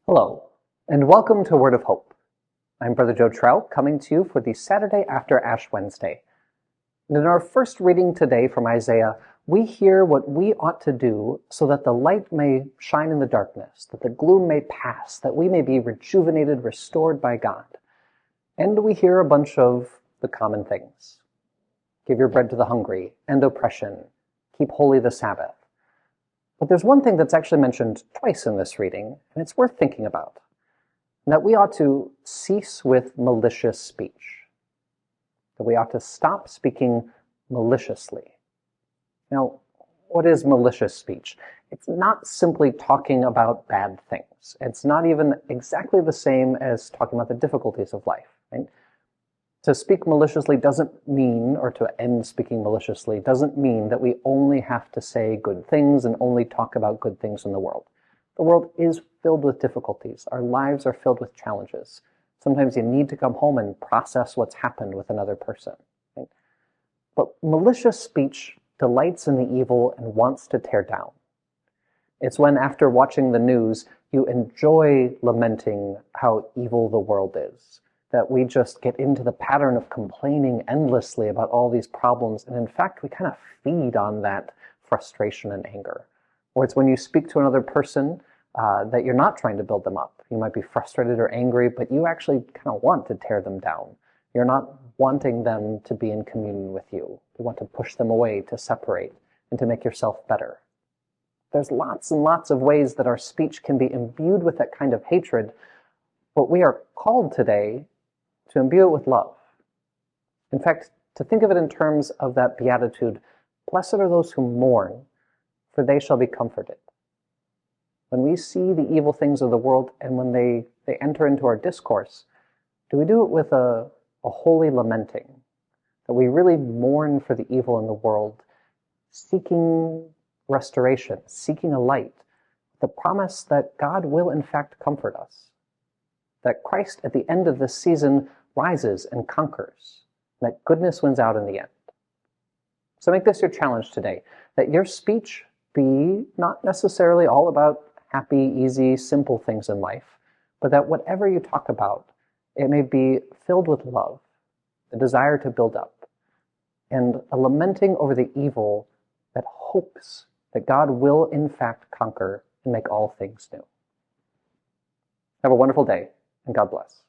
Hello, and welcome to Word of Hope. I'm Brother Joe Trout, coming to you for the Saturday after Ash Wednesday. And in our first reading today from Isaiah, we hear what we ought to do so that the light may shine in the darkness, that the gloom may pass, that we may be rejuvenated, restored by God. And we hear a bunch of the common things. Give your bread to the hungry, end oppression, keep holy the Sabbath. But there's one thing that's actually mentioned twice in this reading, and it's worth thinking about, and that we ought to cease with malicious speech, that we ought to stop speaking maliciously. Now, what is malicious speech? It's not simply talking about bad things. It's not even exactly the same as talking about the difficulties of life. Right? To speak maliciously doesn't mean, or to end speaking maliciously, doesn't mean that we only have to say good things and only talk about good things in the world. The world is filled with difficulties. Our lives are filled with challenges. Sometimes you need to come home and process what's happened with another person. Right? But malicious speech delights in the evil and wants to tear down. It's when, after watching the news, you enjoy lamenting how evil the world is, that we just get into the pattern of complaining endlessly about all these problems, and in fact, we kind of feed on that frustration and anger. Or it's when you speak to another person that you're not trying to build them up. You might be frustrated or angry, but you actually kind of want to tear them down. You're not wanting them to be in communion with you. You want to push them away, to separate, and to make yourself better. There's lots and lots of ways that our speech can be imbued with that kind of hatred, but we are called today to imbue it with love. In fact, to think of it in terms of that beatitude, blessed are those who mourn, for they shall be comforted. When we see the evil things of the world and when they enter into our discourse, do we do it with a holy lamenting, that we really mourn for the evil in the world, seeking restoration, seeking a light, the promise that God will in fact comfort us, that Christ at the end of this season rises and conquers, and that goodness wins out in the end. So make this your challenge today, that your speech be not necessarily all about happy, easy, simple things in life, but that whatever you talk about, it may be filled with love, the desire to build up, and a lamenting over the evil that hopes that God will in fact conquer and make all things new. Have a wonderful day, and God bless.